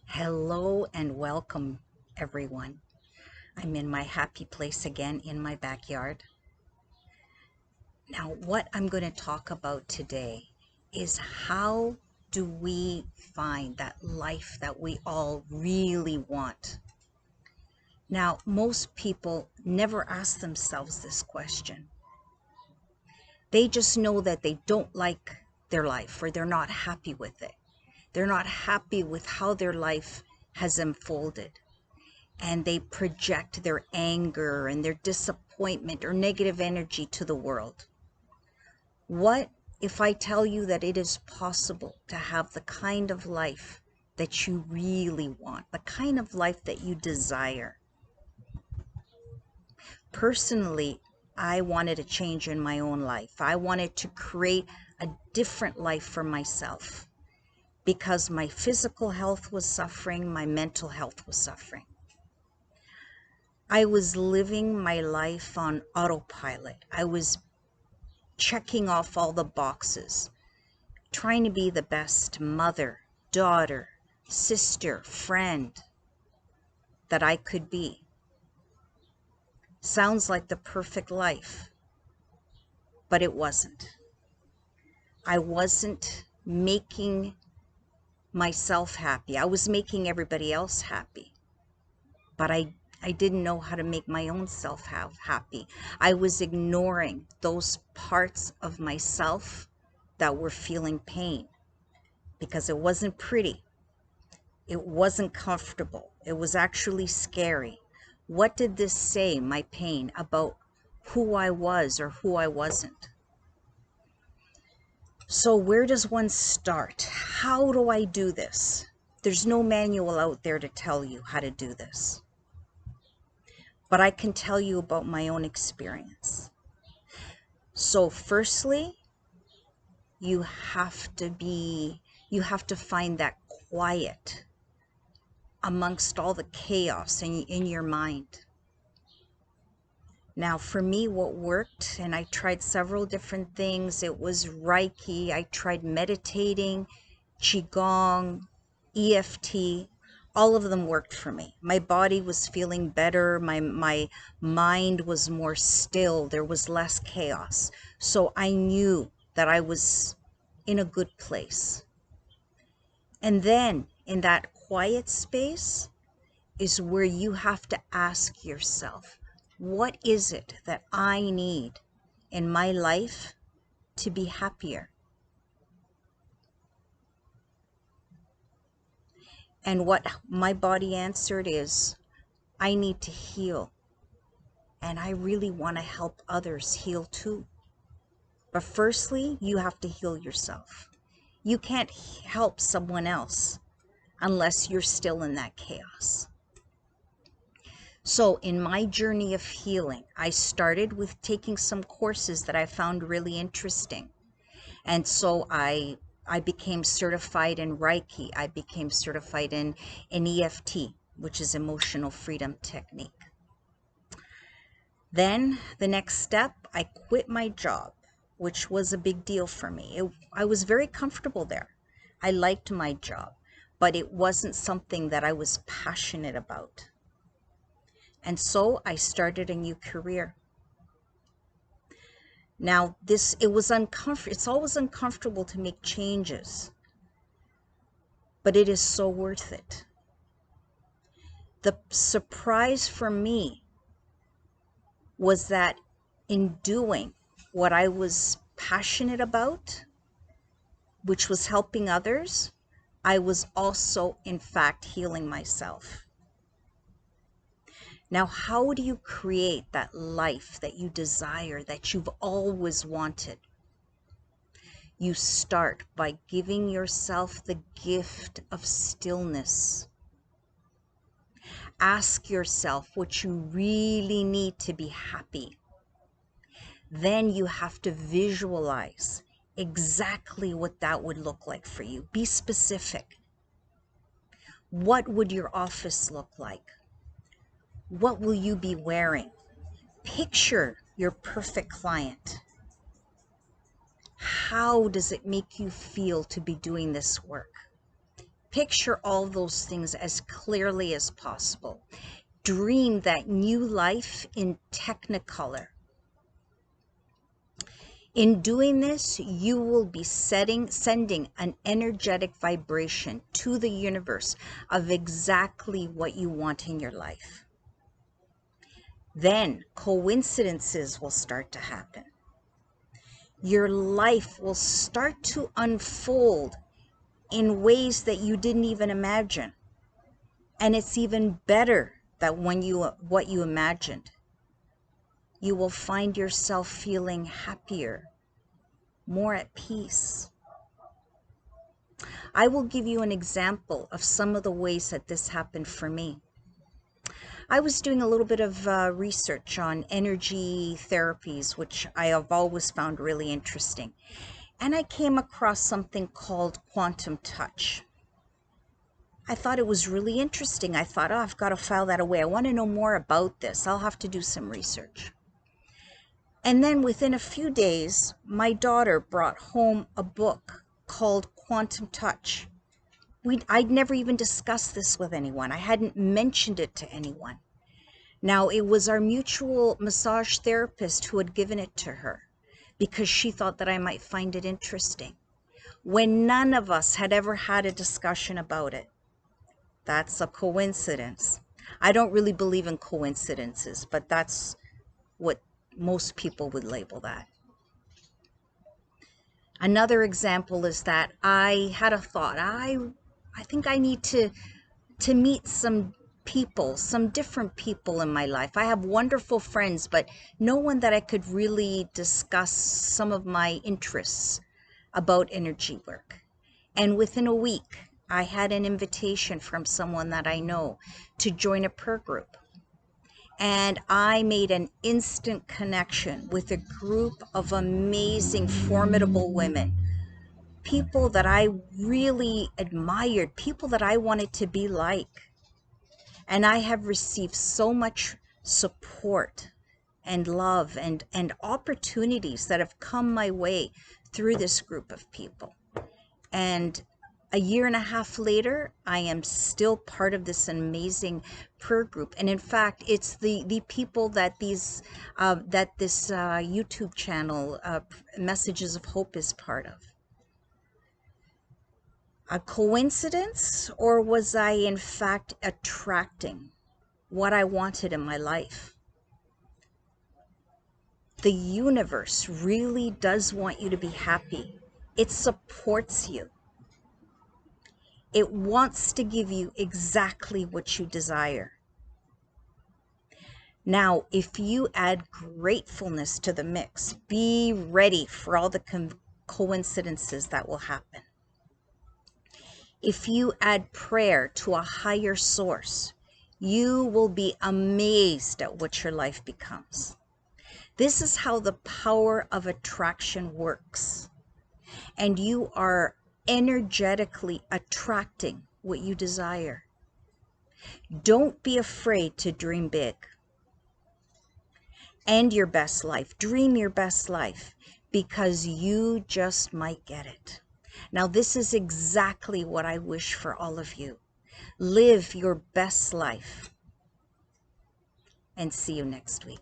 Hello and welcome, everyone. I'm in my happy place again in my backyard. Now, what I'm going to talk about today is how do we find that life that we all really want? Now, most people never ask themselves this question. They just know that they don't like their life or they're not happy with it. They're not happy with how their life has unfolded. And they project their anger and their disappointment or negative energy to the world. What if I tell you that it is possible to have the kind of life that you really want, the kind of life that you desire? Personally, I wanted a change in my own life. I wanted to create a different life for myself because my physical health was suffering, my mental health was suffering. I was living my life on autopilot. I was checking off all the boxes, trying to be the best mother, daughter, sister, friend that I could be. Sounds like the perfect life, but it wasn't. I wasn't making myself happy. I was making everybody else happy, but I didn't know how to make my own self happy. I was ignoring those parts of myself that were feeling pain because it wasn't pretty. It wasn't comfortable. It was actually scary. What did this say, my pain, about who I was or who I wasn't? So where does one start? How do I do this? There's no manual out there to tell you how to do this. But I can tell you about my own experience. So firstly, you have to find that quiet amongst all the chaos in your mind. Now, for me, what worked, and I tried several different things, it was Reiki, I tried meditating, Qigong, EFT, all of them worked for me. My body was feeling better, my mind was more still, there was less chaos. So I knew that I was in a good place. And then in that quiet space is where you have to ask yourself, what is it that I need in my life to be happier? And what my body answered is, I need to heal. And I really want to help others heal too. But firstly, you have to heal yourself. You can't help someone else unless you're still in that chaos. So in my journey of healing, I started with taking some courses that I found really interesting. And so I became certified in Reiki. I became certified in EFT, which is emotional freedom technique. Then the next step, I quit my job, which was a big deal for me. I was very comfortable there. I liked my job, but it wasn't something that I was passionate about. And so I started a new career. Now it's always uncomfortable to make changes, but it is so worth it. The surprise for me was that in doing what I was passionate about, which was helping others, I was also in fact healing myself. Now, how do you create that life that you desire, that you've always wanted? You start by giving yourself the gift of stillness. Ask yourself what you really need to be happy. Then you have to visualize exactly what that would look like for you. Be specific. What would your office look like? What will you be wearing? Picture your perfect client. How does it make you feel to be doing this work? Picture all those things as clearly as possible. Dream that new life in Technicolor. In doing this, you will be sending an energetic vibration to the universe of exactly what you want in your life. Then coincidences will start to happen. Your life will start to unfold in ways that you didn't even imagine. And it's even better that what you imagined. You will find yourself feeling happier, more at peace. I will give you an example of some of the ways that this happened for me. I was doing a little bit of research on energy therapies, which I have always found really interesting. And I came across something called quantum touch. I thought it was really interesting. I thought, oh, I've got to file that away. I want to know more about this. I'll have to do some research. And then within a few days, my daughter brought home a book called Quantum Touch. I'd never even discussed this with anyone. I hadn't mentioned it to anyone. Now, it was our mutual massage therapist who had given it to her because she thought that I might find it interesting, when none of us had ever had a discussion about it. That's a coincidence. I don't really believe in coincidences, but that's what most people would label that. Another example is that I had a thought. I think I need to meet some people, some different people in my life. I have wonderful friends, but no one that I could really discuss some of my interests about energy work. And within a week, I had an invitation from someone that I know to join a prayer group. And I made an instant connection with a group of amazing, formidable women. People that I really admired, people that I wanted to be like. And I have received so much support and love and opportunities that have come my way through this group of people. And a year and a half later, I am still part of this amazing prayer group. And in fact, it's the people that this YouTube channel, Messages of Hope, is part of. A coincidence, or was I in fact attracting what I wanted in my life? The universe really does want you to be happy. It supports you. It wants to give you exactly what you desire. Now, if you add gratefulness to the mix, be ready for all the coincidences that will happen. If you add prayer to a higher source, you will be amazed at what your life becomes. This is how the power of attraction works. And you are energetically attracting what you desire. Don't be afraid to dream big. And your best life. Dream your best life, because you just might get it. Now, this is exactly what I wish for all of you. Live your best life. And see you next week.